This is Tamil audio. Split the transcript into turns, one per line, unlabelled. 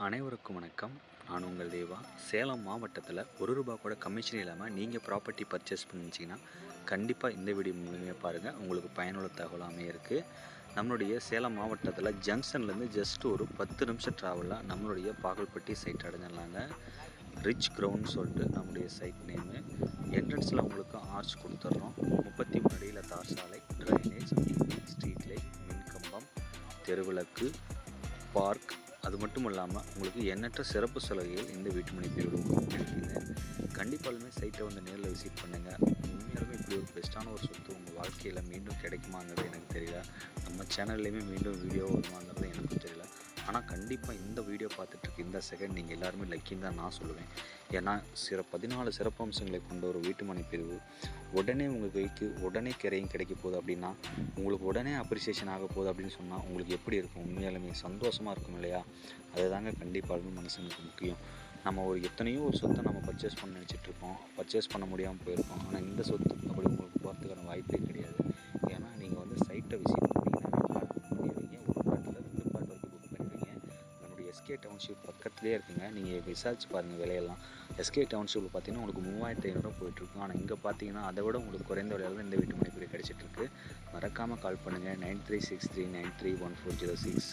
அனைவருக்கும் வணக்கம். நான் உங்கள் தேவா. சேலம் மாவட்டத்தில் ரூ. 1 கூட கமிஷன் இல்லாமல் நீங்கள் ப்ராப்பர்ட்டி பர்ச்சேஸ் பண்ணிச்சிங்கன்னா கண்டிப்பாக இந்த வீடியோ முழுமையாக பாருங்கள். உங்களுக்கு பயனுள்ள தகவலாமே இருக்குது. நம்மளுடைய சேலம் மாவட்டத்தில் ஜங்ஷன்லேருந்து ஜஸ்ட் ஒரு 10 நிமிஷம் ட்ராவலில் நம்மளுடைய பாகல்பட்டி சைட் அடைஞ்சிடலாங்க. ரிச் கிரவுண்ட் சொல்லிட்டு நம்முடைய சைட் நேமு. என்ட்ரன்ஸில் உங்களுக்கு ஆர்ச் கொடுத்துட்றோம். 33 அடியில் தார் சாலை, ட்ரைனேஜ், ஸ்ட்ரீட் லைட், மின்கம்பம், தெருவிளக்கு, பார்க், அது மட்டும் இல்லாமல் உங்களுக்கு எண்ணற்ற சிறப்பு சலுகைகள் இந்த வீட்டுமனை பிரிவில் இருக்குங்க. கண்டிப்பாலுமே சைட்டை வந்து நேரில் விசிட் பண்ணுங்கள். உண்மையாலுமே இப்படி ஒரு பெஸ்ட்டான ஒரு சொத்து உங்கள் வாழ்க்கையில் மீண்டும் கிடைக்குமாங்கிறது எனக்கு தெரியல. நம்ம சேனல்லையுமே மீண்டும் வீடியோ வருமாங்கிறது எனக்கும் தெரியல. ஆனால் கண்டிப்பாக இந்த வீடியோ பார்த்துட்ருக்க இந்த செகண்ட் நீங்கள் எல்லாருமே லக்கின்னு தான் நான் சொல்லுவேன். ஏன்னா 14 சிறப்பம்சங்களை கொண்ட ஒரு வீட்டுமனை பிரிவு உடனே உங்கள் கைக்கு உடனே கிரையும் கிடைக்க போகுது அப்படின்னா, உங்களுக்கு உடனே அப்ரிசியேஷன் ஆக போகுது அப்படின்னு சொன்னால் உங்களுக்கு எப்படி இருக்கும்? உண்மையாலுமே சந்தோஷமாக இருக்கும் இல்லையா? அதுதாங்க கண்டிப்பாக மனுஷனுக்கு முக்கியம். நம்ம எத்தனையோ ஒரு சொத்தை நம்ம பர்ச்சேஸ் பண்ண நினச்சிட்ருப்போம், பர்ச்சேஸ் பண்ண முடியாமல் போயிருக்கோம். ஆனால் இந்த சொத்து அப்படி உங்களுக்கு போகிறதுக்கான வாய்ப்பே கிடையாது. ஏன்னா நீங்கள் வந்து சைட்டை விசிட் பண்ணிங்கன்னா பிளாட் புக் பண்ணிடுவீங்க. ஒரு பிளாட்டில் 2 பிளாட் வரைக்கும் புக் பண்ணிடுவீங்க. நம்மளுடைய எஸ்கே டவுன்ஷிப் பக்கத்துலேயே இருக்குங்க. நீங்கள் விசாரிச்சு பாருங்கள் விலையெல்லாம். எஸ்கே டவுன்ஷிப்பில் பார்த்தீங்கன்னா உங்களுக்கு 3500 போயிட்டுருக்கும். ஆனால் இங்கே பார்த்தீங்கன்னா அதை விட உங்களுக்கு குறைந்த விலையில் தான் இந்த வீட்டு மனை பிரிவு கிடச்சிட்ருக்கு. மறக்காமல் கால் பண்ணுங்கள். 9363931406.